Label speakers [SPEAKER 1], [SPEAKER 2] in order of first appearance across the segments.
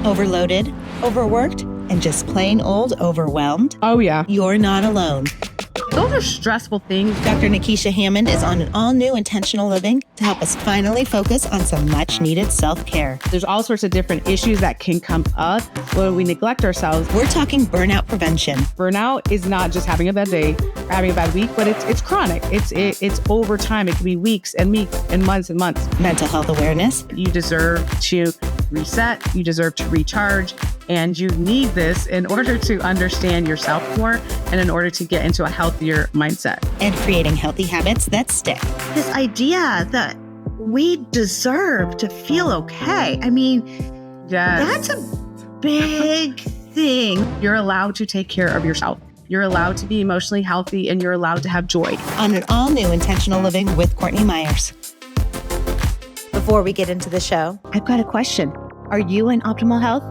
[SPEAKER 1] Overloaded, overworked, and just plain old overwhelmed?
[SPEAKER 2] Oh, yeah.
[SPEAKER 1] You're not alone.
[SPEAKER 2] Those are stressful things.
[SPEAKER 1] Dr. Nekeshia Hammond is on an all-new intentional living to help us finally focus on some much-needed self-care.
[SPEAKER 2] There's all sorts of different issues that can come up when we neglect ourselves.
[SPEAKER 1] We're talking burnout prevention.
[SPEAKER 2] Burnout is not just having a bad day or having a bad week, but it's chronic. It's over time. It can be weeks and months and months.
[SPEAKER 1] Mental health awareness.
[SPEAKER 2] You deserve to reset. You deserve to recharge. And you need this in order to understand yourself more and in order to get into a healthier mindset.
[SPEAKER 1] And creating healthy habits that stick.
[SPEAKER 3] This idea that we deserve to feel okay. I mean,
[SPEAKER 2] yes,
[SPEAKER 3] that's a big thing.
[SPEAKER 2] You're allowed to take care of yourself. You're allowed to be emotionally healthy and you're allowed to have joy.
[SPEAKER 1] On an all-new intentional living with Courtney Meyers. Before we get into the show,
[SPEAKER 3] I've got a question. Are you in optimal health?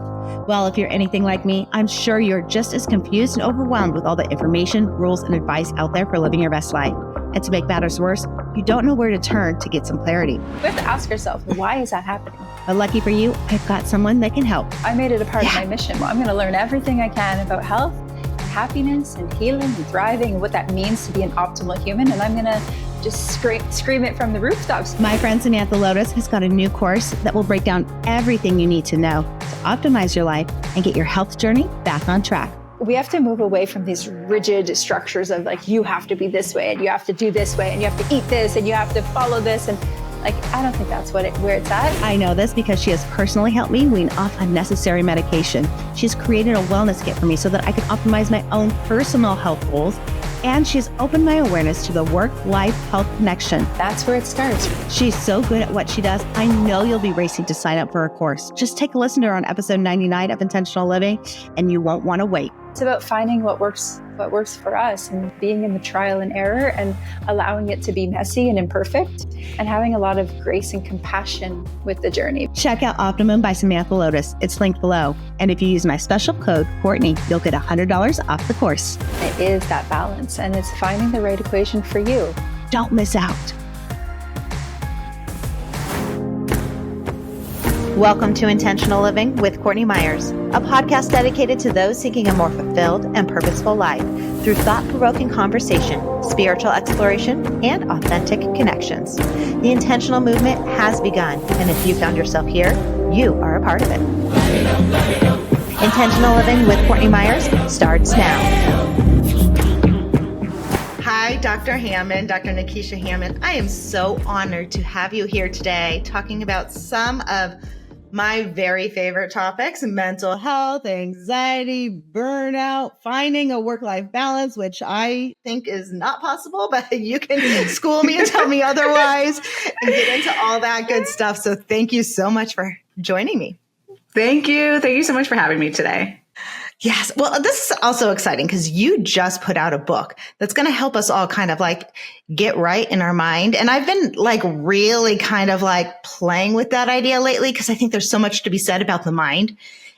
[SPEAKER 3] Well, if you're anything like me, I'm sure you're just as confused and overwhelmed with all the information, rules, and advice out there for living your best life. And to make matters worse, you don't know where to turn to get some clarity.
[SPEAKER 4] We have to ask ourselves, why is that happening?
[SPEAKER 3] But lucky for you, I've got someone that can help.
[SPEAKER 4] I made it a part of my mission. Well, I'm going to learn everything I can about health, and happiness, and healing, and thriving, and what that means to be an optimal human. And I'm going to just scream it from the rooftops.
[SPEAKER 3] My friend Samantha Lotus has got a new course that will break down everything you need to know to optimize your life and get your health journey back on track.
[SPEAKER 4] We have to move away from these rigid structures of like, you have to be this way, and you have to do this way, and you have to eat this, and you have to follow this. And like, I don't think that's where it's at.
[SPEAKER 3] I know this because she has personally helped me wean off unnecessary medication. She's created a wellness kit for me so that I can optimize my own personal health goals. And she's opened my awareness to the work-life health connection.
[SPEAKER 4] That's where it starts.
[SPEAKER 3] She's so good at what she does. I know you'll be racing to sign up for her course. Just take a listen to her on episode 99 of Intentional Living, and you won't want to wait.
[SPEAKER 4] It's about finding what works for us and being in the trial and error and allowing it to be messy and imperfect and having a lot of grace and compassion with the journey.
[SPEAKER 3] Check out Optimum by Samantha Lotus. It's linked below. And if you use my special code, Courtney, you'll get $100 off the course.
[SPEAKER 4] It is that balance, and it's finding the right equation for you.
[SPEAKER 3] Don't miss out.
[SPEAKER 1] welcome to Intentional Living with Courtney Meyers, a podcast dedicated to those seeking a more fulfilled and purposeful life through thought-provoking conversation, spiritual exploration, and authentic connections. The intentional movement has begun, and if you found yourself here, you are a part of it. Intentional Living with Courtney Meyers starts now. Hi, Dr. Hammond, Dr. Nekeshia Hammond. I am so honored to have you here today talking about some of my very favorite topics: mental health, anxiety, burnout, finding a work-life balance, which I think is not possible, but you can school me and tell me otherwise and get into all that good stuff. So thank you so much for joining me.
[SPEAKER 5] Thank you. Thank you so much for having me today.
[SPEAKER 1] Yes. Well, this is also exciting because you just put out a book that's going to help us all kind of like get right in our mind. And I've been like really kind of like playing with that idea lately because I think there's so much to be said about the mind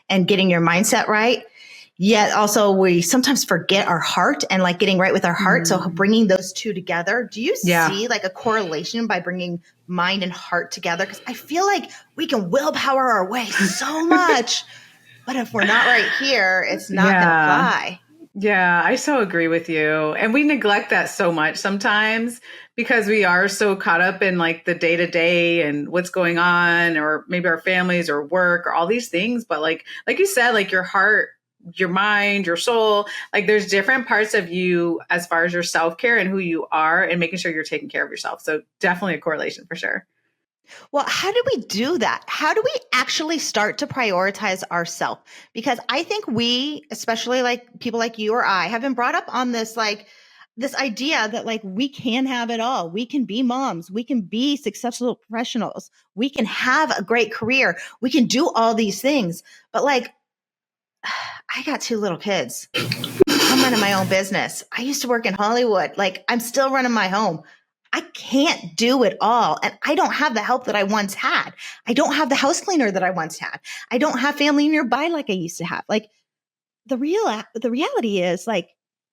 [SPEAKER 1] and getting your mindset right. Yet also we sometimes forget our heart and like getting right with our heart. So bringing those two together, do you see like a correlation by bringing mind and heart together? Because I feel like we can willpower our way so much. But if we're not right here, it's not going to fly.
[SPEAKER 5] Yeah, I so agree with you. And we neglect that so much sometimes because we are so caught up in like the day to day and what's going on, or maybe our families or work or all these things. But like you said, like your heart, your mind, your soul, like there's different parts of you as far as your self-care and who you are and making sure you're taking care of yourself. So definitely a correlation for sure.
[SPEAKER 1] Well, how do we do that? How do we actually start to prioritize ourselves? Because I think we, especially like people like you or I, have been brought up on this, like this idea that like we can have it all. We can be moms. We can be successful professionals. We can have a great career. We can do all these things. But like, I got 2 little kids. I'm running my own business. I used to work in Hollywood. Like I'm still running my home. I can't do it all. And I don't have the help that I once had. I don't have the house cleaner that I once had. I don't have family nearby like I used to have. Like the reality is like,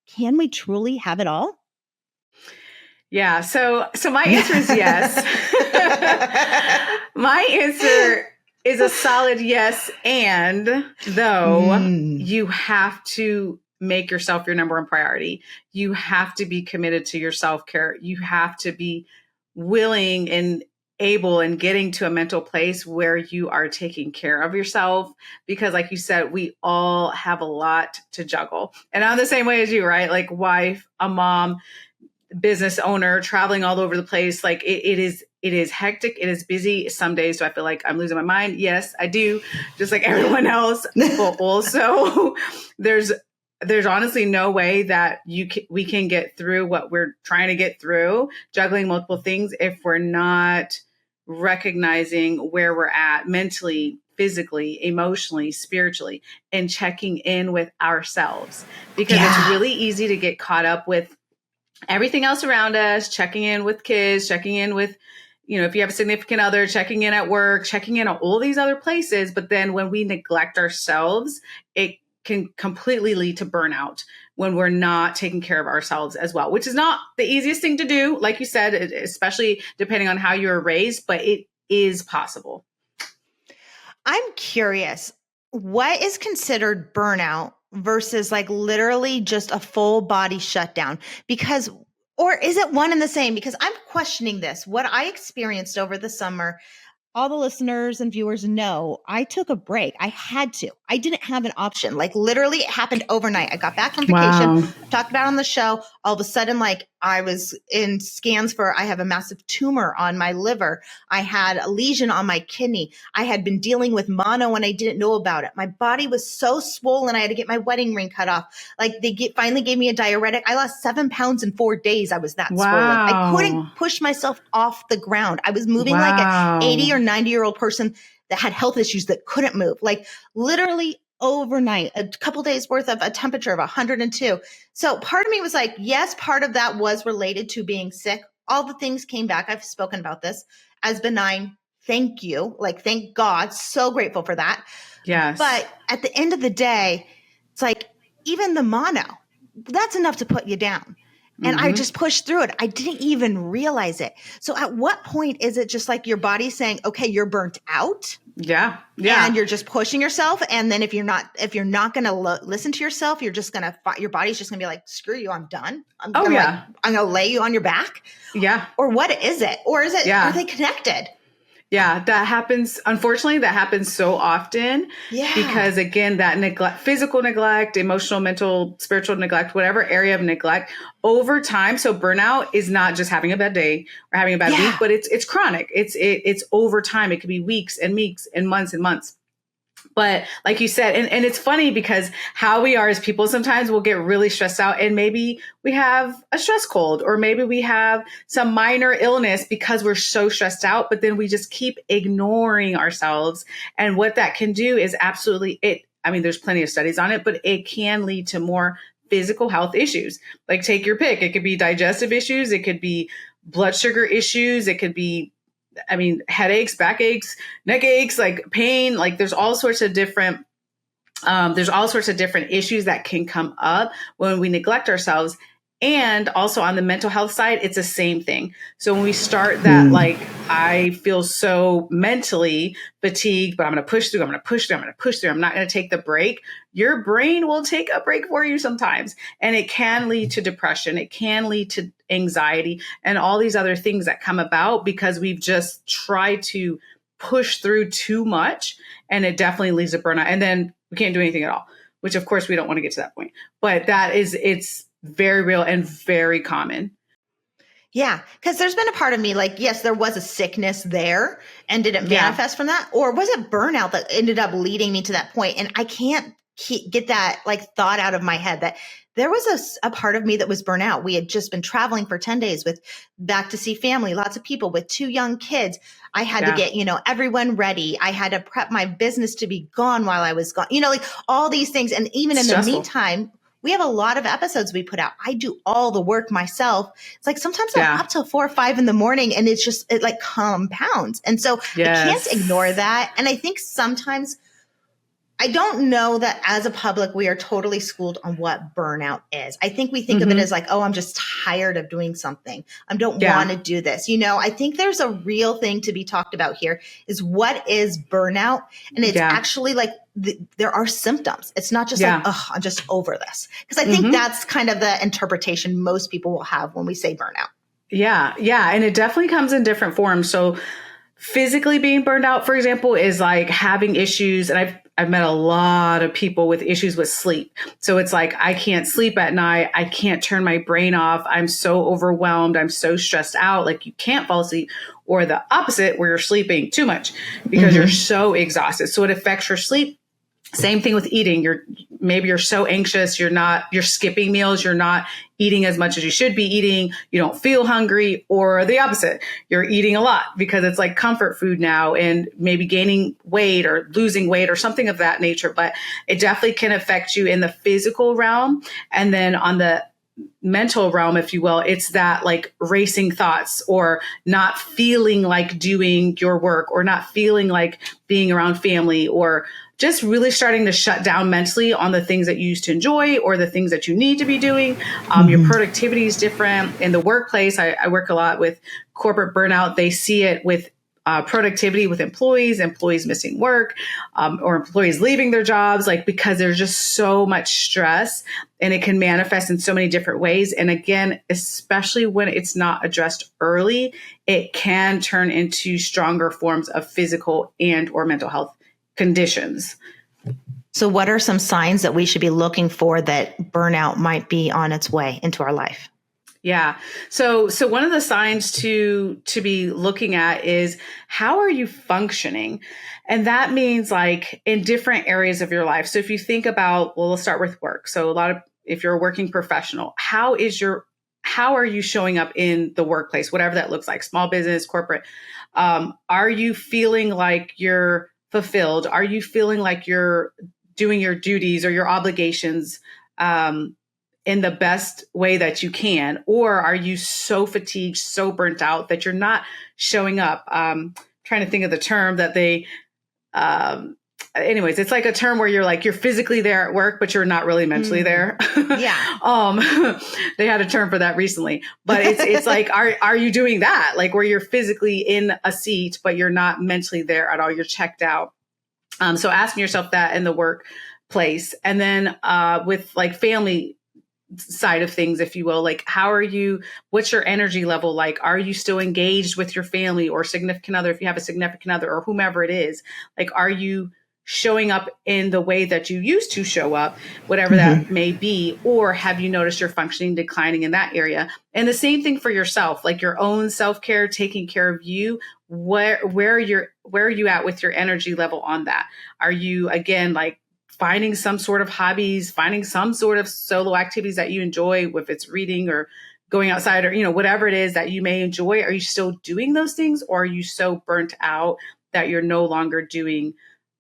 [SPEAKER 1] can we truly have it all?
[SPEAKER 5] Yeah. So my answer is yes. My answer is a solid yes. And though you have to make yourself your number one priority, you have to be committed to your self-care. You have to be willing and able and getting to a mental place where you are taking care of yourself. Because like you said, we all have a lot to juggle. And I'm the same way as you, right? Like wife, a mom, business owner, traveling all over the place. Like it is hectic. It is busy. Some days do I feel like I'm losing my mind? Yes, I do. Just like everyone else. But also there's honestly no way that we can get through what we're trying to get through, juggling multiple things, if we're not recognizing where we're at mentally, physically, emotionally, spiritually, and checking in with ourselves. Because it's really easy to get caught up with everything else around us, checking in with kids, checking in with, if you have a significant other, checking in at work, checking in at all these other places. But then when we neglect ourselves, it can completely lead to burnout when we're not taking care of ourselves as well, which is not the easiest thing to do. Like you said, especially depending on how you were raised, but it is possible.
[SPEAKER 1] I'm curious, what is considered burnout versus like literally just a full body shutdown? Or is it one and the same? Because I'm questioning this. What I experienced over the summer, all the listeners and viewers know, I took a break. I had to. I didn't have an option. Like literally it happened overnight. I got back from vacation, talked about it on the show. All of a sudden, like I was in scans I have a massive tumor on my liver. I had a lesion on my kidney. I had been dealing with mono and I didn't know about it. My body was so swollen. I had to get my wedding ring cut off. Like finally gave me a diuretic. I lost 7 pounds in 4 days. I was that swollen. I couldn't push myself off the ground. I was moving like an 80 or 90-year-old person that had health issues that couldn't move. Like literally overnight, a couple days worth of a temperature of 102. So part of me was like, yes, part of that was related to being sick. All the things came back. I've spoken about this as benign. Thank you. Like, thank God. So grateful for that.
[SPEAKER 5] Yes.
[SPEAKER 1] But at the end of the day, it's like, even the mono, that's enough to put you down. And I just pushed through it. I didn't even realize it. So at what point is it just like your body saying, okay, you're burnt out?
[SPEAKER 5] Yeah. Yeah.
[SPEAKER 1] And you're just pushing yourself. And then if you're not going to listen to yourself, you're just going to, your body's just going to be like, screw you, I'm done. I'm going to lay you on your back. Yeah. Or what is it? Or is it, are they connected?
[SPEAKER 5] Yeah, that happens. Unfortunately, that happens so often because again, that neglect, physical neglect, emotional, mental, spiritual neglect, whatever area of neglect over time. So burnout is not just having a bad day or having a bad week, but it's chronic. It's over time. It could be weeks and weeks and months and months. But like you said, and it's funny because how we are as people, sometimes we'll get really stressed out and maybe we have a stress cold or maybe we have some minor illness because we're so stressed out, but then we just keep ignoring ourselves. And what that can do is absolutely there's plenty of studies on it, but it can lead to more physical health issues. Like take your pick. It could be digestive issues. It could be blood sugar issues. It could be headaches, backaches, neck aches, like pain, like there's all sorts of different issues that can come up when we neglect ourselves. And also on the mental health side, it's the same thing. So when we start that, like, I feel so mentally fatigued, but I'm going to push through, I'm not going to take the break. Your brain will take a break for you sometimes. And it can lead to depression. It can lead to anxiety and all these other things that come about because we've just tried to push through too much. And it definitely leads to burnout. And then we can't do anything at all, which of course we don't want to get to that point. But it's very real and very common.
[SPEAKER 1] Yeah. Because there's been a part of me like, yes, there was a sickness there. And did it manifest from that? Or was it burnout that ended up leading me to that point? And I can't get that like thought out of my head that there was a part of me that was burnt out. We had just been traveling for 10 days back to see family, lots of people with 2 young kids. I had to get, everyone ready. I had to prep my business to be gone while I was gone, like all these things. And even in the meantime, we have a lot of episodes we put out. I do all the work myself. It's like sometimes I'm up till 4 or 5 in the morning and it like compounds. And so I can't ignore that. And I think sometimes I don't know that as a public, we are totally schooled on what burnout is. I think we think of it as like, oh, I'm just tired of doing something. I don't want to do this. I think there's a real thing to be talked about here is what is burnout? And it's actually like there are symptoms. It's not just like, oh, I'm just over this. Because I think that's kind of the interpretation most people will have when we say burnout.
[SPEAKER 5] Yeah. Yeah. And it definitely comes in different forms. So physically being burned out, for example, is like having issues. And I've met a lot of people with issues with sleep. So it's like, I can't sleep at night. I can't turn my brain off. I'm so overwhelmed. I'm so stressed out. Like you can't fall asleep, or the opposite where you're sleeping too much because you're so exhausted. So it affects your sleep. Same thing with eating. Maybe you're so anxious. You're skipping meals. You're not eating as much as you should be eating. You don't feel hungry, or the opposite. You're eating a lot because it's like comfort food now, and maybe gaining weight or losing weight or something of that nature. But it definitely can affect you in the physical realm. And then on the mental realm, if you will, it's that like racing thoughts, or not feeling like doing your work, or not feeling like being around family, or just really starting to shut down mentally on the things that you used to enjoy or the things that you need to be doing. Your productivity is different in the workplace. I work a lot with corporate burnout. They see it with productivity with employees missing work, or employees leaving their jobs, like because there's just so much stress, and it can manifest in so many different ways. And again, especially when it's not addressed early, it can turn into stronger forms of physical and or mental health conditions.
[SPEAKER 1] So what are some signs that we should be looking for that burnout might be on its way into our life?
[SPEAKER 5] Yeah. So one of the signs to be looking at is, how are you functioning? And that means like in different areas of your life. So if you think about, well, let's start with work. So if you're a working professional, how are you showing up in the workplace, whatever that looks like, small business, corporate? Are you feeling like you're fulfilled? Are you feeling like you're doing your duties or your obligations in the best way that you can? Or are you so fatigued, so burnt out that you're not showing up? Trying to think of the term that they, anyways, it's like a term where you're physically there at work, but you're not really mentally there.
[SPEAKER 1] Yeah.
[SPEAKER 5] They had a term for that recently, but it's like, are you doing that? Like where you're physically in a seat, but you're not mentally there at all. You're checked out. So asking yourself that in the workplace, and then with like family side of things, if you will, like what's your energy level like? Are you still engaged with your family or significant other? If you have a significant other or whomever it is, like, are you showing up in the way that you used to show up, whatever that may be? Or have you noticed your functioning declining in that area? And the same thing for yourself, like your own self-care, taking care of you. Where are you at with your energy level on that? Are you, again, like finding some sort of hobbies, finding some sort of solo activities that you enjoy, if it's reading or going outside or, whatever it is that you may enjoy? Are you still doing those things, or are you so burnt out that you're no longer doing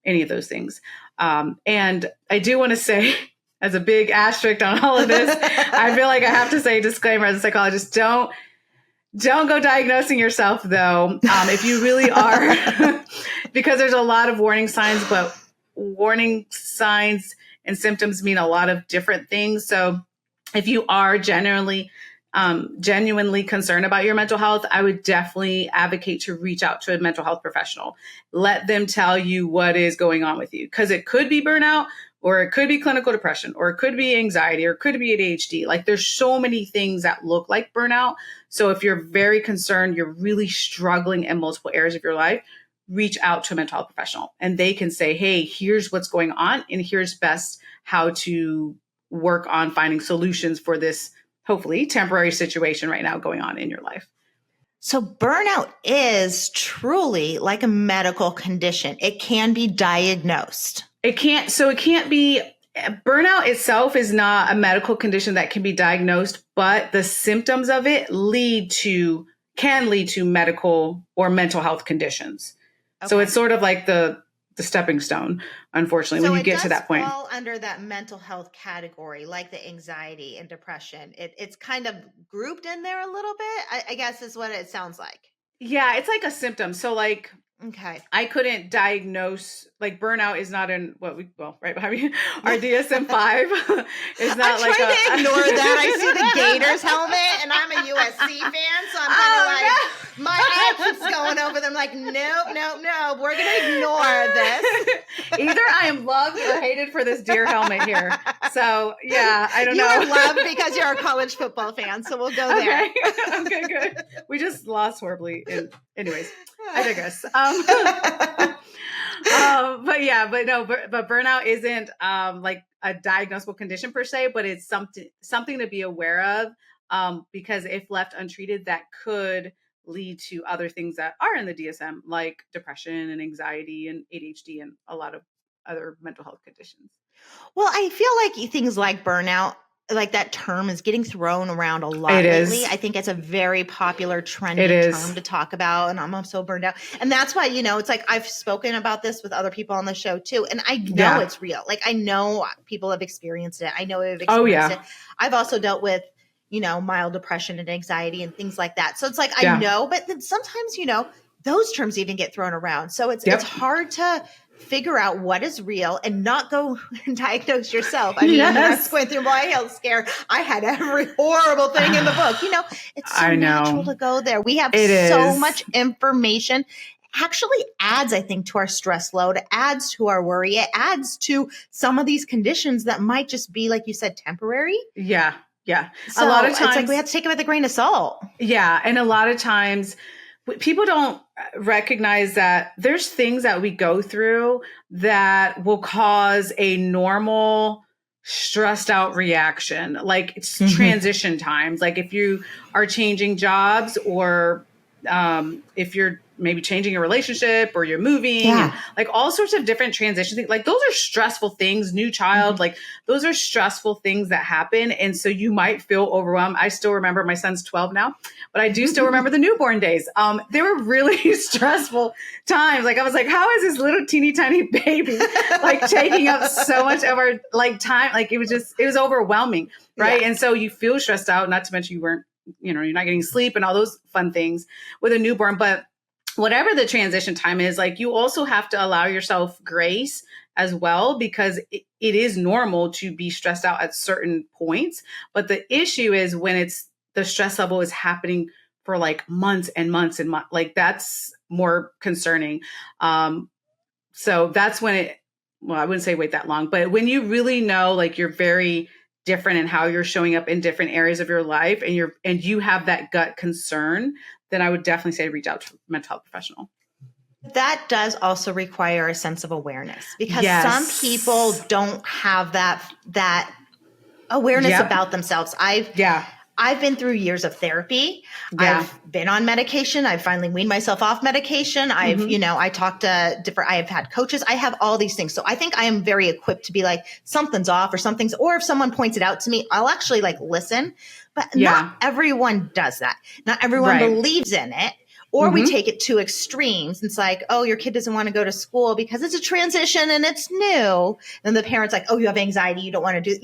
[SPEAKER 5] any of those things? And I do want to say, as a big asterisk on all of this, I feel like I have to say, disclaimer as a psychologist, don't go diagnosing yourself though. If you really are, because there's a lot of warning signs, but warning signs and symptoms mean a lot of different things. So if you are genuinely concerned about your mental health, I would definitely advocate to reach out to a mental health professional. Let them tell you what is going on with you, because it could be burnout, or it could be clinical depression, or it could be anxiety, or it could be ADHD. Like there's so many things that look like burnout. So if you're very concerned, you're really struggling in multiple areas of your life, reach out to a mental health professional, and they can say, hey, here's what's going on, and here's best how to work on finding solutions for this, hopefully temporary situation right now going on in your life.
[SPEAKER 1] So burnout is truly like a medical condition. It can be diagnosed.
[SPEAKER 5] Burnout itself is not a medical condition that can be diagnosed, but the symptoms of it can lead to medical or mental health conditions. Okay. So it's sort of like the stepping stone, unfortunately, when you get to that point.
[SPEAKER 1] So it does fall under that mental health category, like the anxiety and depression. It's kind of grouped in there a little bit, I guess is what it sounds like.
[SPEAKER 5] Yeah, it's like a symptom. So like
[SPEAKER 1] Okay.
[SPEAKER 5] I couldn't diagnose, like burnout is not in what we, well, right behind me, our DSM-5 is not
[SPEAKER 1] I'm
[SPEAKER 5] like
[SPEAKER 1] trying to ignore that. I see the
[SPEAKER 5] Gators
[SPEAKER 1] Gators helmet, and I'm a USC fan, so I'm kind of my eye keeps going over them like, nope, we're going to ignore this.
[SPEAKER 5] Either I am loved or hated for this deer helmet here. So yeah, I don't know.
[SPEAKER 1] You are loved because you're a college football fan, so we'll go there.
[SPEAKER 5] Okay, good. We just lost horribly. Anyways, I digress. But burnout isn't like a diagnosable condition per se, but it's something to be aware of, because if left untreated, that could lead to other things that are in the DSM, like depression and anxiety and ADHD and a lot of other mental health conditions.
[SPEAKER 1] Well, I feel like things like burnout, like that term is getting thrown around a lot
[SPEAKER 5] It
[SPEAKER 1] lately.
[SPEAKER 5] is.
[SPEAKER 1] I think it's a very popular trending term to talk about, and I'm so burned out. And that's why, it's like I've spoken about this with other people on the show too. And I know it's real. Like I know people have experienced it. I know they've experienced it. I've also dealt with, mild depression and anxiety and things like that. So it's like, I know, but then sometimes, those terms even get thrown around. So it's hard to figure out what is real and not go and diagnose yourself. I mean, I was going through my health scare. I had every horrible thing in the book. It's so natural to go there. We have so much information. Actually adds, I think, to our stress load, adds to our worry. It adds to some of these conditions that might just be, like you said, temporary.
[SPEAKER 5] Yeah.
[SPEAKER 1] So a lot of times it's like we have to take it with a grain of salt. Yeah.
[SPEAKER 5] And a lot of times people don't recognize that there's things that we go through that will cause a normal stressed out reaction. Like it's transition times. Like if you are changing jobs or if you're maybe changing a relationship or you're moving, and like all sorts of different transition things. Like those are stressful things, new child, like those are stressful things that happen. And so you might feel overwhelmed. I still remember, my son's 12 now, but I do still remember the newborn days. They were really stressful times. Like I was like, how is this little teeny tiny baby like taking up so much of our like time? Like it was overwhelming. Right. Yeah. And so you feel stressed out, not to mention you weren't, you're not getting sleep and all those fun things with a newborn, but whatever the transition time is, like you also have to allow yourself grace as well, because it is normal to be stressed out at certain points. But the issue is when the stress level is happening for like months and months and months, like that's more concerning. So that's when I wouldn't say wait that long, but when you really know, like you're very different in how you're showing up in different areas of your life and you have that gut concern, then I would definitely say reach out to a mental health professional.
[SPEAKER 1] That does also require a sense of awareness, because some people don't have that awareness about themselves. I've been through years of therapy. I've been on medication. I've finally weaned myself off medication. I talked to I have had coaches. I have all these things. So I think I am very equipped to be like, something's off or if someone points it out to me, I'll actually like listen. But not everyone does that. Not everyone believes in it. Or we take it to extremes. It's like, oh, your kid doesn't want to go to school because it's a transition and it's new. And the parent's like, oh, you have anxiety. You don't want to do,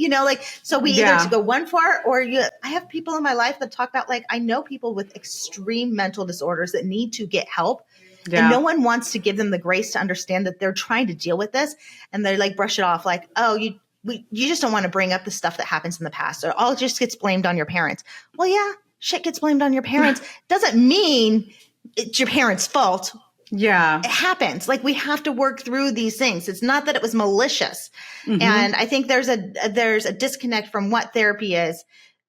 [SPEAKER 1] so we either go one far or I have people in my life that talk about, like, I know people with extreme mental disorders that need to get help. Yeah. And no one wants to give them the grace to understand that they're trying to deal with this. And they like brush it off like, oh, you just don't want to bring up the stuff that happens in the past, or all just gets blamed on your parents. Well, yeah, shit gets blamed on your parents. Doesn't mean it's your parents' fault. Yeah. It happens. Like we have to work through these things. It's not that it was malicious. And I think there's a disconnect from what therapy is,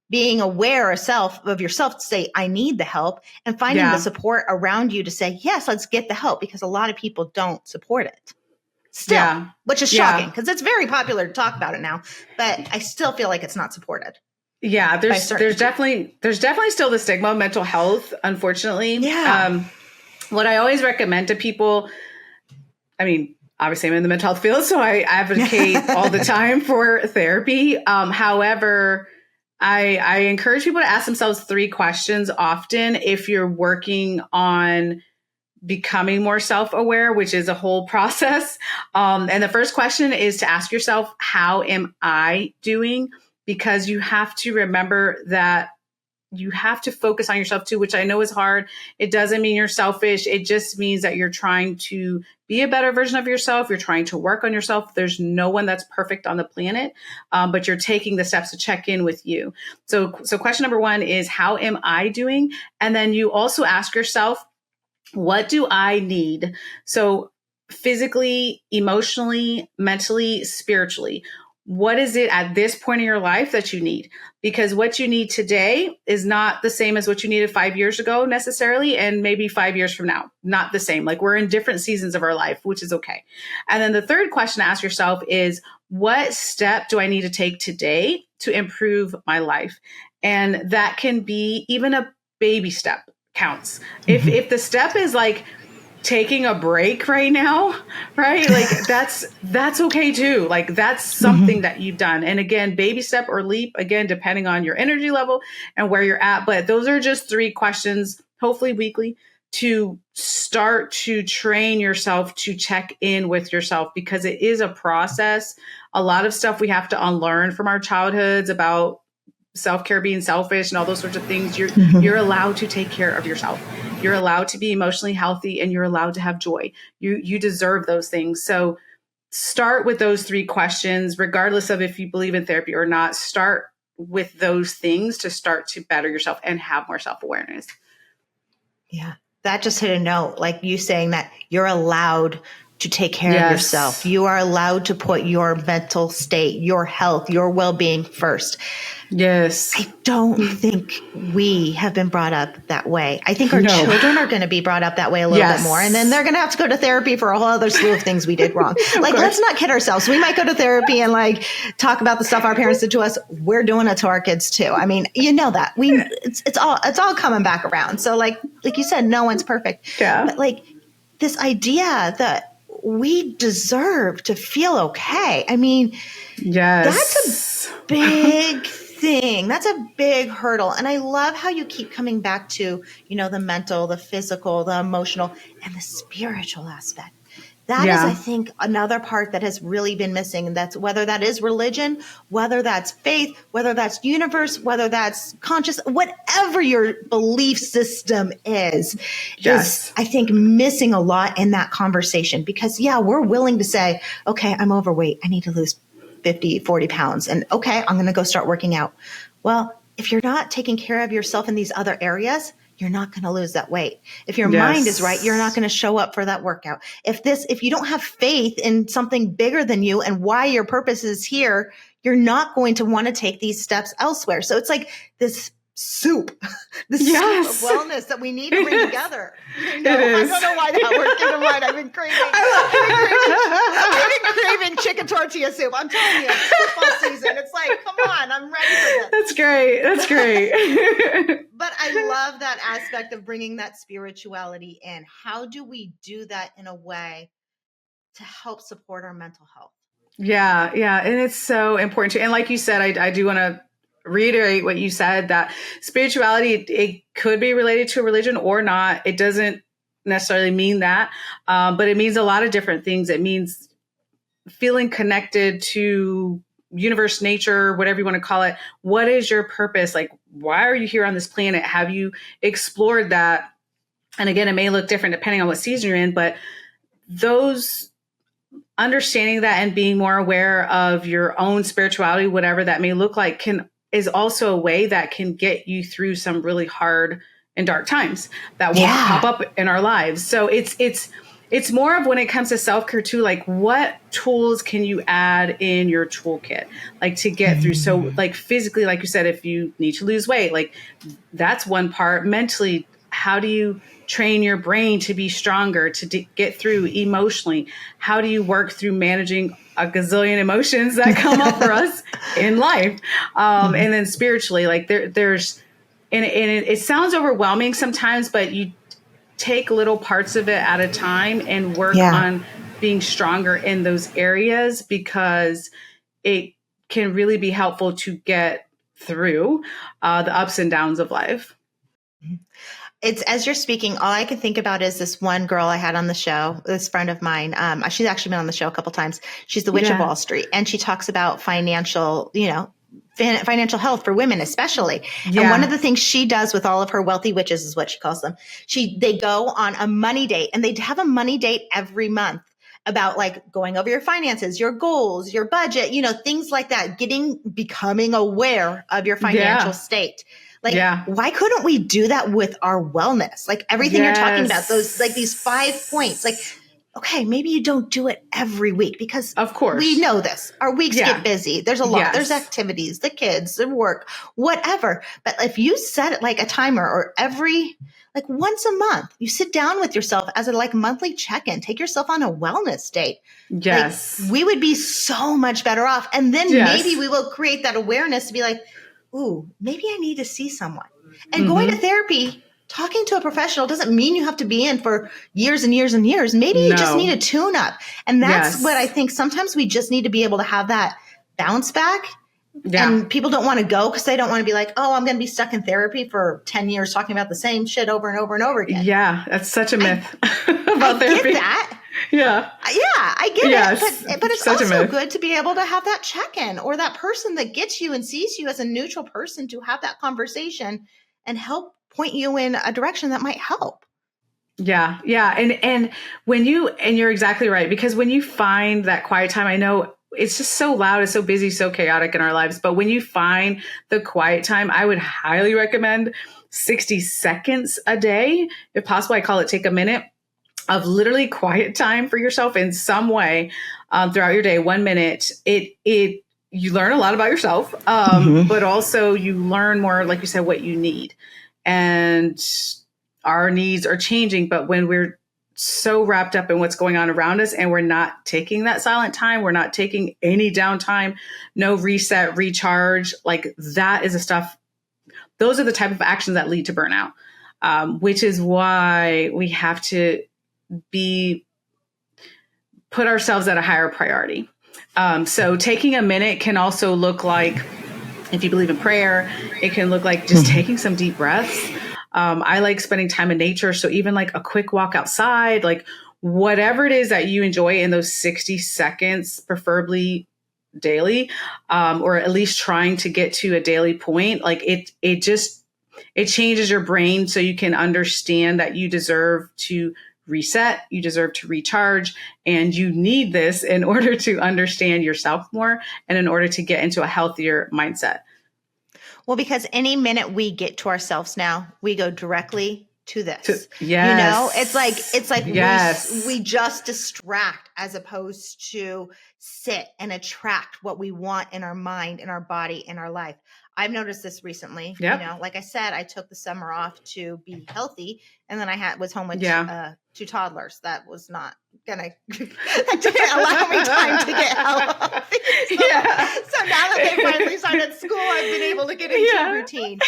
[SPEAKER 1] being aware of yourself to say, I need the help, and finding the support around you to say, yes, let's get the help, because a lot of people don't support it still, which is shocking because it's very popular to talk about it now, but I still feel like it's not supported.
[SPEAKER 5] Yeah, there's definitely still the stigma of mental health, unfortunately. Yeah. What I always recommend to people, I mean, obviously I'm in the mental health field, so I advocate all the time for therapy. However, I encourage people to ask themselves 3 questions often if you're working on becoming more self-aware, which is a whole process. And the first question is to ask yourself, how am I doing? Because you have to remember that you have to focus on yourself too, which I know is hard. It doesn't mean you're selfish. It just means that you're trying to be a better version of yourself. You're trying to work on yourself. There's no one that's perfect on the planet, but you're taking the steps to check in with you. So question number one is, how am I doing? And then you also ask yourself, what do I need? So physically, emotionally, mentally, spiritually, what is it at this point in your life that you need? Because what you need today is not the same as what you needed 5 years ago necessarily. And maybe 5 years from now, not the same. Like, we're in different seasons of our life, which is okay. And then the third question to ask yourself is, what step do I need to take today to improve my life? And that can be even a baby step counts. If the step is like taking a break right now, right? Like that's okay too. Like, that's something that you've done. And again, baby step or leap, again, depending on your energy level and where you're at. But those are just 3 questions, hopefully weekly, to start to train yourself to check in with yourself, because it is a process. A lot of stuff we have to unlearn from our childhoods about self-care being selfish and all those sorts of things. You're allowed to take care of yourself. You're allowed to be emotionally healthy, and you're allowed to have joy. You deserve those things. So start with those 3 questions, regardless of if you believe in therapy or not. Start with those things to start to better yourself and have more self-awareness.
[SPEAKER 1] Yeah. That just hit a note, like you saying that you're allowed to take care of yourself. You are allowed to put your mental state, your health, your well-being first.
[SPEAKER 5] Yes.
[SPEAKER 1] I don't think we have been brought up that way. I think our children are going to be brought up that way a little bit more. And then they're going to have to go to therapy for a whole other slew of things we did wrong. Like, let's not kid ourselves. We might go to therapy and like talk about the stuff our parents did to us. We're doing it to our kids too. I mean, you know that it's all coming back around. So like you said, no one's perfect.
[SPEAKER 5] Yeah.
[SPEAKER 1] But like this idea that we deserve to feel okay. I mean, that's a big thing. That's a big hurdle. And I love how you keep coming back to, the mental, the physical, the emotional, and the spiritual aspect. That is, I think, another part that has really been missing. And that's whether that is religion, whether that's faith, whether that's universe, whether that's conscious, whatever your belief system is I think missing a lot in that conversation. Because we're willing to say, okay, I'm overweight. I need to lose 50, 40 pounds. And okay, I'm going to go start working out. Well, if you're not taking care of yourself in these other areas, you're not going to lose that weight. If your mind is right, you're not going to show up for that workout. If you don't have faith in something bigger than you and why your purpose is here, you're not going to want to take these steps elsewhere. So it's like this soup, soup of wellness that we need to bring together. I don't know why that word came to mind. I've been craving chicken tortilla soup. I'm telling you, it's football season. It's like, come on, I'm ready for this.
[SPEAKER 5] That's great.
[SPEAKER 1] But I love that aspect of bringing that spirituality in. How do we do that in a way to help support our mental health?
[SPEAKER 5] Yeah. And it's so important too. And like you said, I do want to reiterate what you said, that spirituality, it could be related to a religion or not. It doesn't necessarily mean that, but it means a lot of different things. It means feeling connected to universe, nature, whatever you want to call it. What is your purpose? Like, why are you here on this planet? Have you explored that? And again, it may look different depending on what season you're in, but those understanding that and being more aware of your own spirituality, whatever that may look like, is also a way that can get you through some really hard and dark times that will pop up in our lives. So it's more of, when it comes to self-care too, like, what tools can you add in your toolkit, like, to get through? So like physically, like you said, if you need to lose weight, like, that's one part. Mentally, how do you train your brain to be stronger, to get through emotionally? How do you work through managing a gazillion emotions that come up for us in life? And then spiritually, like there's, and it sounds overwhelming sometimes, but you take little parts of it at a time and work on being stronger in those areas, because it can really be helpful to get through the ups and downs of life.
[SPEAKER 1] It's, as you're speaking, all I can think about is this one girl I had on the show, this friend of mine. She's actually been on the show a couple times. She's the Witch of Wall Street. And she talks about financial financial health for women, especially.
[SPEAKER 5] Yeah.
[SPEAKER 1] And one of the things she does with all of her wealthy witches is what she calls them. They go on a money date, and they have a money date every month about like going over your finances, your goals, your budget, things like that, becoming aware of your financial state. Like, why couldn't we do that with our wellness? Like everything you're talking about, those, like these 5 points, like, okay, maybe you don't do it every week because
[SPEAKER 5] of course
[SPEAKER 1] we know this. Our weeks get busy. There's a lot. There's activities, the kids, the work, whatever. But if you set it like a timer, or like once a month, you sit down with yourself as a like monthly check-in, take yourself on a wellness date.
[SPEAKER 5] Yes.
[SPEAKER 1] Like, we would be so much better off. And then maybe we will create that awareness to be like, ooh, maybe I need to see someone. And going to therapy, talking to a professional doesn't mean you have to be in for years and years and years. Maybe you just need a tune up. And that's what I think. Sometimes we just need to be able to have that bounce back. Yeah. And people don't want to go because they don't want to be like, oh, I'm going to be stuck in therapy for 10 years talking about the same shit over and over and over again.
[SPEAKER 5] Yeah, that's such a myth about therapy.
[SPEAKER 1] I get that.
[SPEAKER 5] Yeah.
[SPEAKER 1] Yeah, I get it. But it's also good to be able to have that check-in, or that person that gets you and sees you as a neutral person, to have that conversation and help point you in a direction that might help.
[SPEAKER 5] Yeah. Yeah. And you're exactly right, because when you find that quiet time, I know it's just so loud, it's so busy, so chaotic in our lives. But when you find the quiet time, I would highly recommend 60 seconds a day. If possible, I call it take a minute of literally quiet time for yourself in some way throughout your day. 1 minute. You learn a lot about yourself, but also you learn more, like you said, what you need. And our needs are changing. But when we're so wrapped up in what's going on around us and we're not taking that silent time, we're not taking any downtime, no reset, recharge, like that is the stuff. Those are the type of actions that lead to burnout, which is why we have to put ourselves at a higher priority. So taking a minute can also look like, if you believe in prayer, it can look like just taking some deep breaths. I like spending time in nature. So even like a quick walk outside, like whatever it is that you enjoy in those 60 seconds, preferably daily, or at least trying to get to a daily point. Like it changes your brain so you can understand that you deserve to reset, you deserve to recharge, and you need this in order to understand yourself more and in order to get into a healthier mindset.
[SPEAKER 1] Well, because any minute we get to ourselves now, we go directly to this.
[SPEAKER 5] Yes.
[SPEAKER 1] It's like we just distract as opposed to sit and attract what we want in our mind, in our body, in our life. I've noticed this recently.
[SPEAKER 5] Yep.
[SPEAKER 1] Like I said, I took the summer off to be healthy, and then I was home with two toddlers. That was not gonna didn't allow me time to get healthy. So now that they finally started school, I've been able to get into a routine.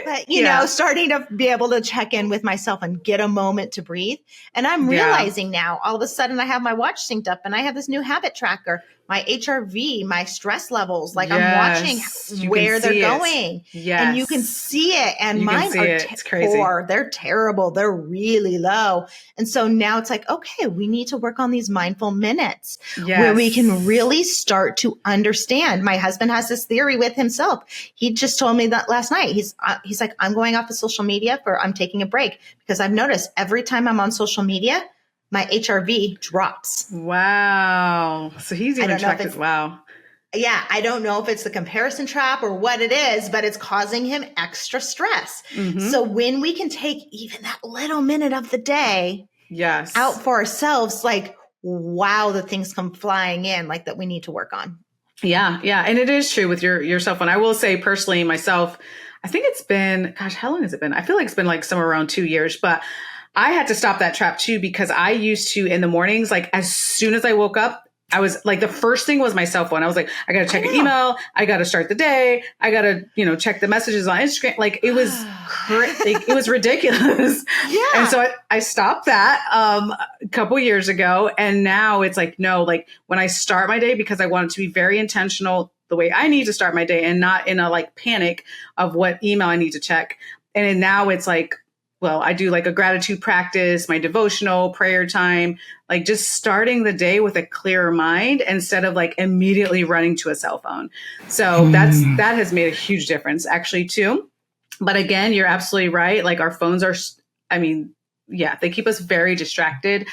[SPEAKER 1] But starting to be able to check in with myself and get a moment to breathe. And I'm realizing now, all of a sudden, I have my watch synced up, and I have this new habit tracker, my HRV, my stress levels. Like I'm watching where they're going. Yes. And you can see it. And mine are poor. They're terrible. They're really low. And so now it's like, okay, we need to work on these mindful minutes where we can really start to understand. My husband has this theory with himself. He just told me that last night. He's like, I'm going off of social media I'm taking a break, because I've noticed every time I'm on social media, my HRV drops.
[SPEAKER 5] Wow. So he's even tracked it. Wow.
[SPEAKER 1] Yeah. I don't know if it's the comparison trap or what it is, but it's causing him extra stress. Mm-hmm. So when we can take even that little minute of the day out for ourselves, like, wow, the things come flying in like that we need to work on.
[SPEAKER 5] Yeah. Yeah. And it is true with your cell phone. I will say personally myself, I think it's been, gosh, how long has it been? I feel like it's been like somewhere around 2 years, but I had to stop that trap too, because I used to, in the mornings, like as soon as I woke up, I was like, the first thing was my cell phone. I was like, I got to check an email. I got to start the day. I got to, check the messages on Instagram. Like it was, it was ridiculous. Yeah. And so I stopped that a couple years ago. And now it's like, no, like when I start my day, because I want it to be very intentional the way I need to start my day and not in a like panic of what email I need to check. And now it's like, I do like a gratitude practice, my devotional prayer time, like just starting the day with a clearer mind instead of like immediately running to a cell phone. So that has made a huge difference actually too. But again, you're absolutely right. Like our phones are, I mean, yeah, they keep us very distracted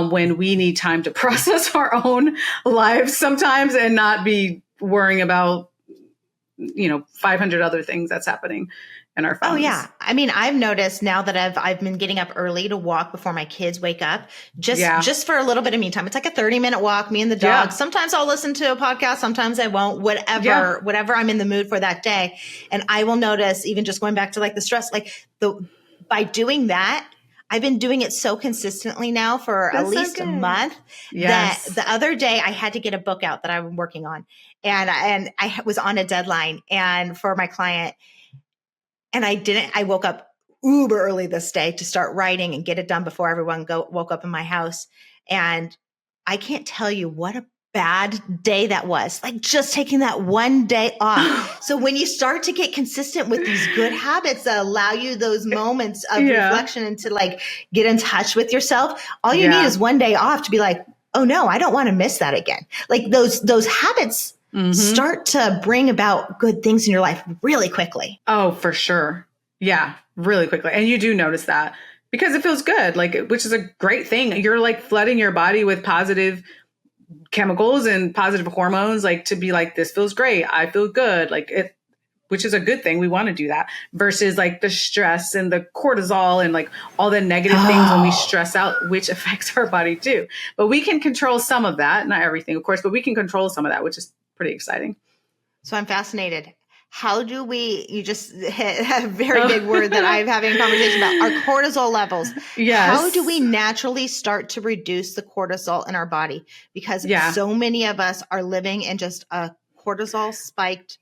[SPEAKER 5] when we need time to process our own lives sometimes and not be worrying about, 500 other things that's happening in our phones.
[SPEAKER 1] Oh yeah. I mean, I've noticed now that I've been getting up early to walk before my kids wake up, just for a little bit of me time. It's like a 30-minute walk, me and the dog.
[SPEAKER 5] Yeah.
[SPEAKER 1] Sometimes I'll listen to a podcast, sometimes I won't, whatever I'm in the mood for that day. And I will notice, even just going back to like the stress, like by doing that, I've been doing it so consistently now for at least a month that the other day I had to get a book out that I'm working on, and I was on a deadline and for my client, and I woke up uber early this day to start writing and get it done before everyone woke up in my house. And I can't tell you what a bad day that was, like just taking that one day off. So when you start to get consistent with these good habits that allow you those moments of reflection and to like get in touch with yourself, all you need is one day off to be like, oh no, I don't want to miss that again. Like those habits start to bring about good things in your life really quickly.
[SPEAKER 5] Oh, for sure. Yeah, really quickly. And you do notice that because it feels good, like, which is a great thing. You're like flooding your body with positive chemicals and positive hormones, like to be like, this feels great. I feel good. Like it, which is a good thing. We want to do that versus like the stress and the cortisol and like all the negative things when we stress out, which affects our body too. But we can control some of that, not everything, of course, but we can control some of that, which is pretty exciting.
[SPEAKER 1] So I'm fascinated. How do you just hit a very big word that I'm having a conversation about, our cortisol levels.
[SPEAKER 5] Yes.
[SPEAKER 1] How do we naturally start to reduce the cortisol in our body? Because so many of us are living in just a cortisol spiked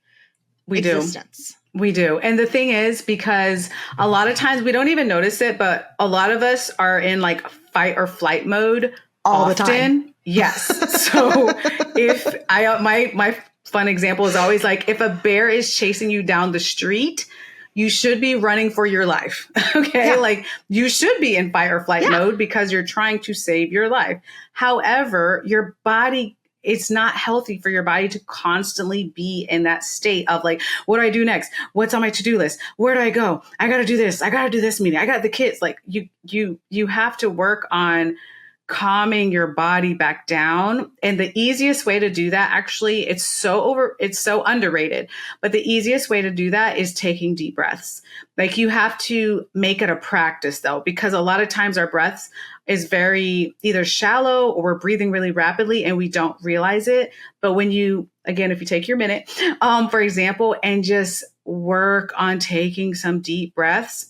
[SPEAKER 1] existence.
[SPEAKER 5] We do. And the thing is, because a lot of times we don't even notice it, but a lot of us are in like fight or flight mode
[SPEAKER 1] all the time.
[SPEAKER 5] Yes. So if my fun example is always like, if a bear is chasing you down the street, you should be running for your life. Okay. Yeah. Like you should be in fight or flight mode because you're trying to save your life. However, your body, it's not healthy for your body to constantly be in that state of like, what do I do next? What's on my to-do list? Where do I go? I got to do this. I got to do this meeting. I got the kids. Like you have to work on calming your body back down. And the easiest way to do that, actually, it's so underrated, but the easiest way to do that is taking deep breaths. Like you have to make it a practice though, because a lot of times our breaths is very either shallow or we're breathing really rapidly and we don't realize it. But when you, again, if you take your minute, for example, and just work on taking some deep breaths.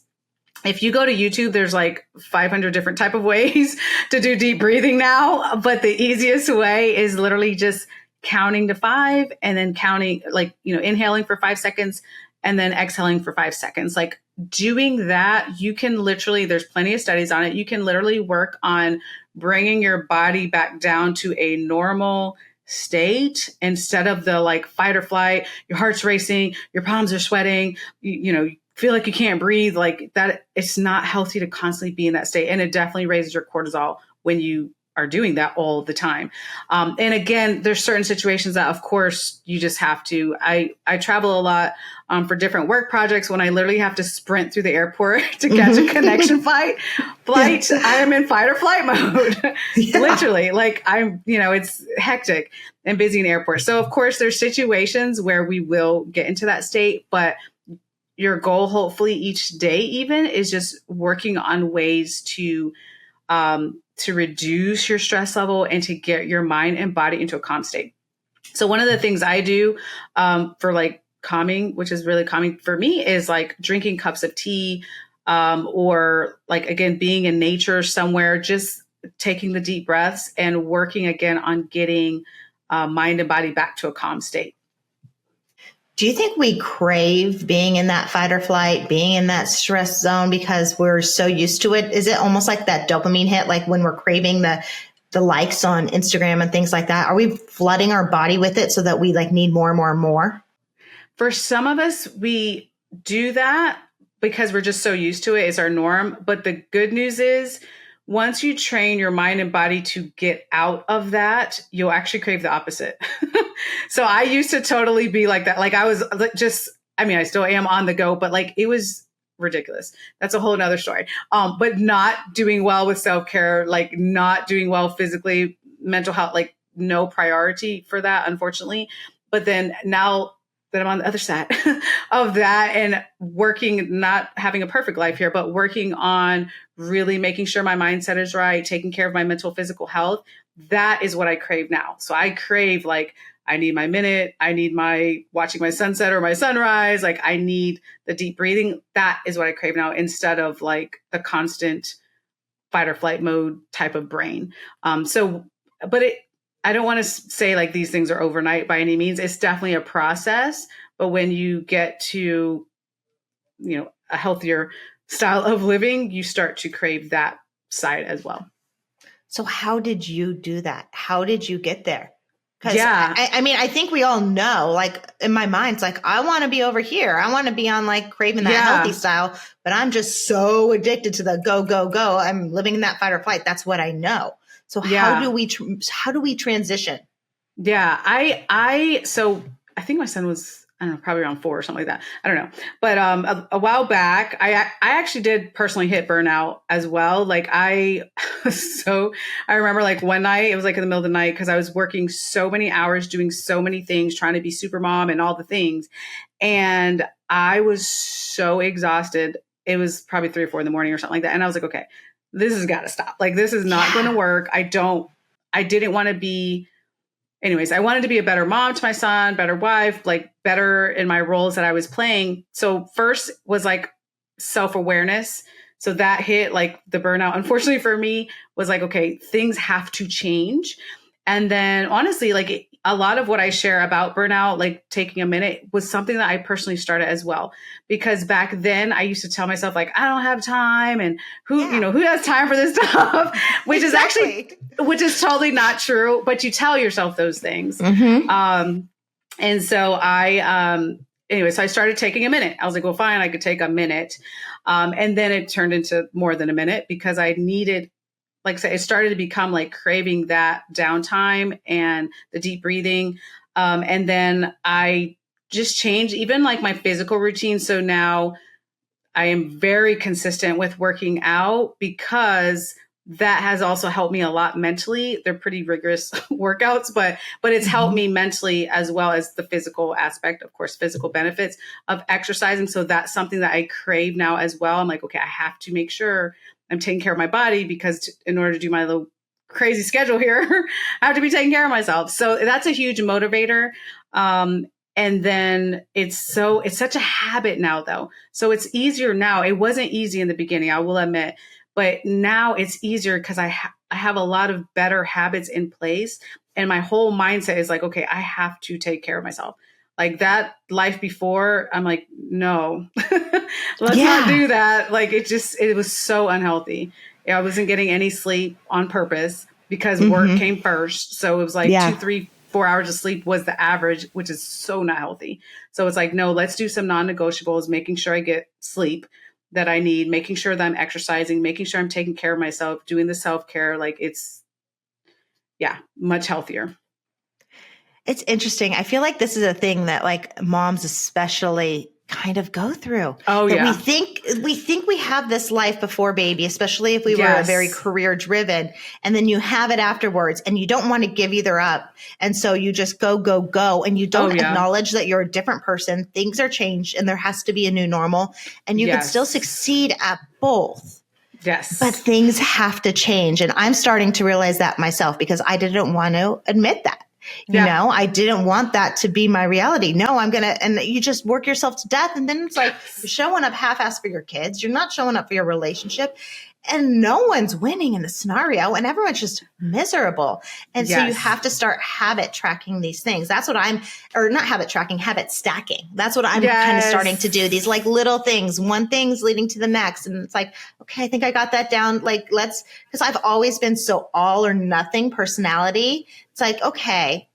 [SPEAKER 5] If you go to YouTube, there's like 500 different type of ways to do deep breathing now. But the easiest way is literally just counting to 5 and then counting, like, inhaling for 5 seconds and then exhaling for 5 seconds. Like doing that, you can literally, there's plenty of studies on it. You can literally work on bringing your body back down to a normal state instead of the like fight or flight, your heart's racing, your palms are sweating, feel like you can't breathe, like that. It's not healthy to constantly be in that state. And it definitely raises your cortisol when you are doing that all the time. And again, there's certain situations that of course you just have to, I travel a lot for different work projects when I literally have to sprint through the airport to catch a connection flight, I am in fight or flight mode. Literally, like it's hectic and busy in airports. So of course there's situations where we will get into that state, but your goal, hopefully each day even, is just working on ways to reduce your stress level and to get your mind and body into a calm state. So one of the things I do for like calming, which is really calming for me, is like drinking cups of tea or like, again, being in nature somewhere, just taking the deep breaths and working again on getting mind and body back to a calm state.
[SPEAKER 1] Do you think we crave being in that fight or flight, being in that stress zone because we're so used to it? Is it almost like that dopamine hit, like when we're craving the likes on Instagram and things like that? Are we flooding our body with it so that we like need more and more and more?
[SPEAKER 5] For some of us, we do that, because we're just so used to it, it's our norm. But the good news is once you train your mind and body to get out of that, you'll actually crave the opposite. So I used to totally be like that. Like I was just, I mean, I still am on the go, but like it was ridiculous. That's a whole nother story. But not doing well with self-care, like not doing well physically, mental health, like no priority for that, unfortunately. But then now that I'm on the other side of that and working, not having a perfect life here, but working on really making sure my mindset is right, taking care of my mental, physical health, that is what I crave now. So I crave like, I need my minute. I need my watching my sunset or my sunrise. Like I need the deep breathing. That is what I crave now instead of like the constant fight or flight mode type of brain. I don't want to say like these things are overnight by any means. It's definitely a process. But when you get to, a healthier style of living, you start to crave that side as well.
[SPEAKER 1] So how did you do that? How did you get there? Because
[SPEAKER 5] yeah.
[SPEAKER 1] I mean, I think we all know, like in my mind, it's like, I want to be over here. I want to be on like craving that healthy style, but I'm just so addicted to the go, go, go. I'm living in that fight or flight. That's what I know. So how do we transition?
[SPEAKER 5] Yeah. So I think my son was, I don't know, probably around 4 or something like that. I don't know. But a while back, I actually did personally hit burnout as well. Like I remember like one night, it was like in the middle of the night because I was working so many hours, doing so many things, trying to be super mom and all the things. And I was so exhausted. It was probably 3 or 4 in the morning or something like that. And I was like, okay, this has got to stop. Like, this is not going to work. I didn't want to be, anyways, I wanted to be a better mom to my son, better wife, like better in my roles that I was playing. So first was like self-awareness. So that hit like the burnout, unfortunately for me, was like, okay, things have to change. And then honestly, like a lot of what I share about burnout, like taking a minute, was something that I personally started as well. Because back then I used to tell myself like, I don't have time. And who has time for this stuff, which is totally not true. But you tell yourself those things. Mm-hmm. And so so I started taking a minute. I was like, well, fine, I could take a minute. And then it turned into more than a minute because I needed, like I said, it started to become like craving that downtime and the deep breathing. And then I just changed even like my physical routine. So now I am very consistent with working out because that has also helped me a lot mentally. They're pretty rigorous workouts, but it's helped me mentally as well as the physical aspect, of course, physical benefits of exercising. So that's something that I crave now as well. I'm like, okay, I have to make sure I'm taking care of my body because in order to do my little crazy schedule here, I have to be taking care of myself. So that's a huge motivator. And then it's such a habit now though. So it's easier now. It wasn't easy in the beginning, I will admit, but now it's easier because I have a lot of better habits in place. And my whole mindset is like, okay, I have to take care of myself. Like that life before, I'm like, no, let's not do that. Like it was so unhealthy. I wasn't getting any sleep on purpose because work came first. So it was like 2, 3, 4 hours of sleep was the average, which is so not healthy. So it's like, no, let's do some non-negotiables, making sure I get sleep that I need, making sure that I'm exercising, making sure I'm taking care of myself, doing the self-care. Like it's, much healthier.
[SPEAKER 1] It's interesting. I feel like this is a thing that like moms especially kind of go through.
[SPEAKER 5] Oh,
[SPEAKER 1] that
[SPEAKER 5] yeah.
[SPEAKER 1] We think we have this life before baby, especially if we were very career driven, and then you have it afterwards and you don't want to give either up. And so you just go, go, go. And you don't acknowledge that you're a different person. Things are changed and there has to be a new normal, and you can still succeed at both.
[SPEAKER 5] Yes.
[SPEAKER 1] But things have to change. And I'm starting to realize that myself because I didn't want to admit that. You know, I didn't want that to be my reality. No, and you just work yourself to death. And then it's like, you're showing up half-assed for your kids. You're not showing up for your relationship. And no one's winning in the scenario and everyone's just miserable. And so you have to start habit tracking these things. That's what not habit tracking, habit stacking. That's what I'm kind of starting to do. These like little things, one thing's leading to the next. And it's like, okay, I think I got that down. Like because I've always been so all or nothing personality. It's like, okay,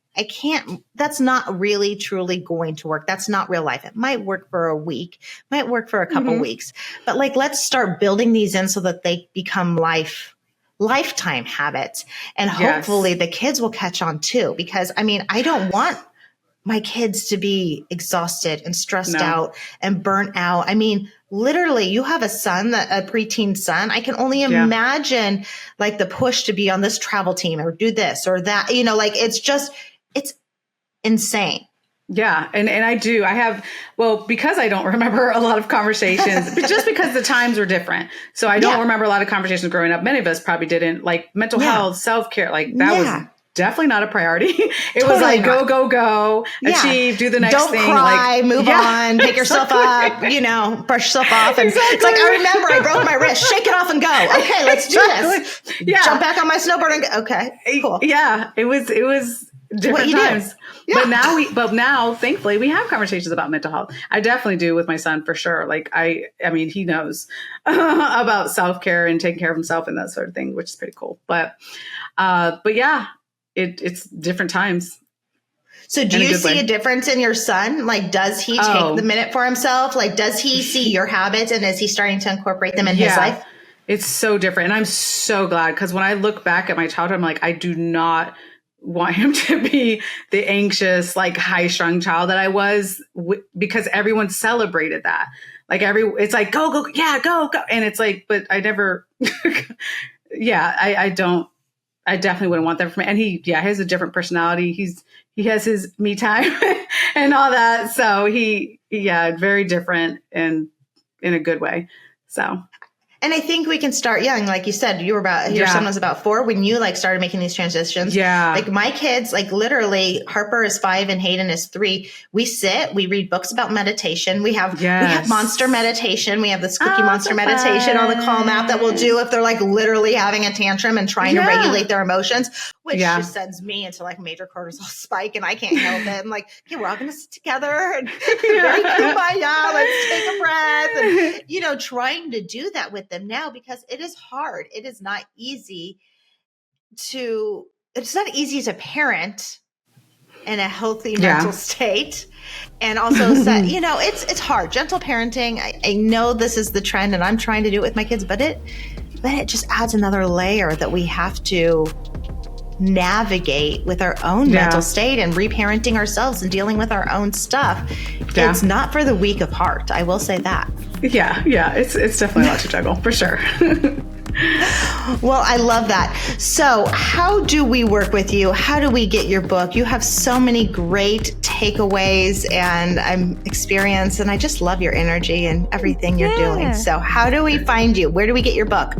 [SPEAKER 1] that's not really truly going to work. That's not real life. It might work for a week, might work for a couple weeks, but like, let's start building these in so that they become lifetime habits. And hopefully the kids will catch on too, because I mean, I don't want my kids to be exhausted and stressed out and burnt out. I mean, literally, you have a son, a preteen son. I can only imagine like the push to be on this travel team or do this or that, you know, like it's insane.
[SPEAKER 5] Yeah. And I have, well, because I don't remember a lot of conversations, but just because the times were different. So I don't remember a lot of conversations growing up. Many of us probably didn't, like mental health, self-care, like that was definitely not a priority. It was like, go, achieve, do the next thing.
[SPEAKER 1] Don't cry, move on, pick yourself up, you know, brush yourself off. And it's like, I remember I broke my wrist, shake it off and go. Okay, let's do this. Jump back on my snowboard and go. Okay, cool.
[SPEAKER 5] Yeah, it was different times. But now, thankfully, we have conversations about mental health. I definitely do with my son for sure. Like I mean, he knows about self-care and taking care of himself and that sort of thing, which is pretty cool. But yeah, it's different times.
[SPEAKER 1] So do you see a difference in your son? Like, does he take the minute for himself? Like, does he see your habits and is he starting to incorporate them in his life?
[SPEAKER 5] It's so different. And I'm so glad because when I look back at my childhood, I'm like, I do not want him to be the anxious, like high strung child that I was because everyone celebrated that. Like it's like, go. Yeah, go. And it's like, but I never, I definitely wouldn't want that for me. And he has a different personality. He has his me time and all that. So very different and in a good way. So.
[SPEAKER 1] And I think we can start young. Like you said, your son was about 4 when you like started making these transitions. Yeah. Like my kids, like literally Harper is 5 and Hayden is 3. We sit, we read books about meditation. We have monster meditation. We have this cookie monster meditation on the Calm app that we'll do if they're like literally having a tantrum and trying to regulate their emotions, which just sends me into like major cortisol spike and I can't help it. I'm like, okay, we're all going to sit together and very kumbaya, let's take a breath. And, you know, trying to do that with them now because it is hard. It is not easy to parent in a healthy mental state. And also set, you know, it's hard. Gentle parenting. I know this is the trend and I'm trying to do it with my kids, but it just adds another layer that we have to navigate with our own mental state and reparenting ourselves and dealing with our own stuff. Yeah. It's not for the weak of heart. I will say that.
[SPEAKER 5] Yeah. It's definitely a lot to juggle for sure.
[SPEAKER 1] Well, I love that. So how do we work with you? How do we get your book? You have so many great takeaways and experience, and I just love your energy and everything you're doing. So how do we find you? Where do we get your book?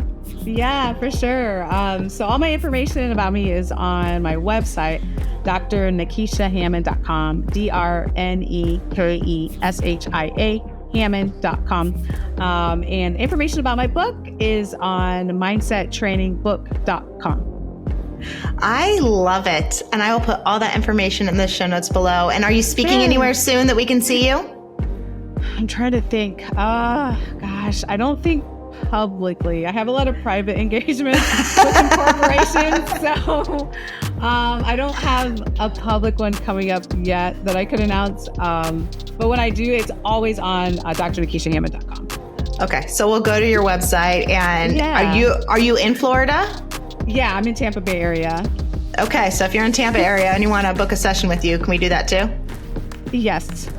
[SPEAKER 2] Yeah, for sure. So all my information about me is on my website, drnekeshiahammond.com, DRNEKESHIA Hammond.com. And information about my book is on mindsettrainingbook.com.
[SPEAKER 1] I love it. And I will put all that information in the show notes below. And are you speaking anywhere soon that we can see you?
[SPEAKER 2] I'm trying to think. Gosh, I don't think publicly. I have a lot of private engagements with some corporations. So I don't have a public one coming up yet that I could announce. But when I do, it's always on drnekeshiahammond.com.
[SPEAKER 1] Okay. So we'll go to your website and are you in Florida?
[SPEAKER 2] Yeah, I'm in Tampa Bay area.
[SPEAKER 1] Okay. So if you're in Tampa area and you want to book a session with you, can we do that too?
[SPEAKER 2] Yes.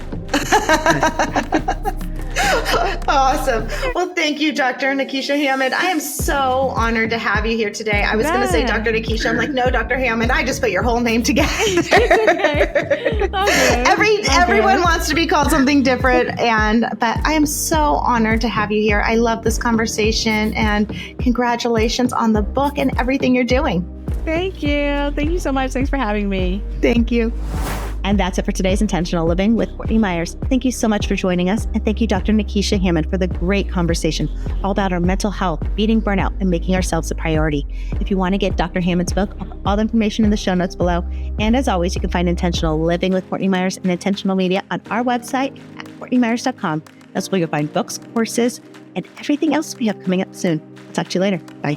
[SPEAKER 1] Awesome. Well, thank you, Dr. Nekeshia Hammond. I am so honored to have you here today. I was going to say Dr. Nekeshia. I'm like, no, Dr. Hammond. I just put your whole name together. Everyone wants to be called something different, but I am so honored to have you here. I love this conversation, and congratulations on the book and everything you're doing.
[SPEAKER 2] Thank you. Thank you so much. Thanks for having me.
[SPEAKER 1] Thank you.
[SPEAKER 3] And that's it for today's Intentional Living with Courtney Meyers. Thank you so much for joining us. And thank you, Dr. Nekeshia Hammond, for the great conversation all about our mental health, beating burnout, and making ourselves a priority. If you want to get Dr. Hammond's book, I'll put all the information in the show notes below. And as always, you can find Intentional Living with Courtney Meyers and Intentional Media on our website at CourtneyMeyers.com. That's where you'll find books, courses, and everything else we have coming up soon. I'll talk to you later. Bye.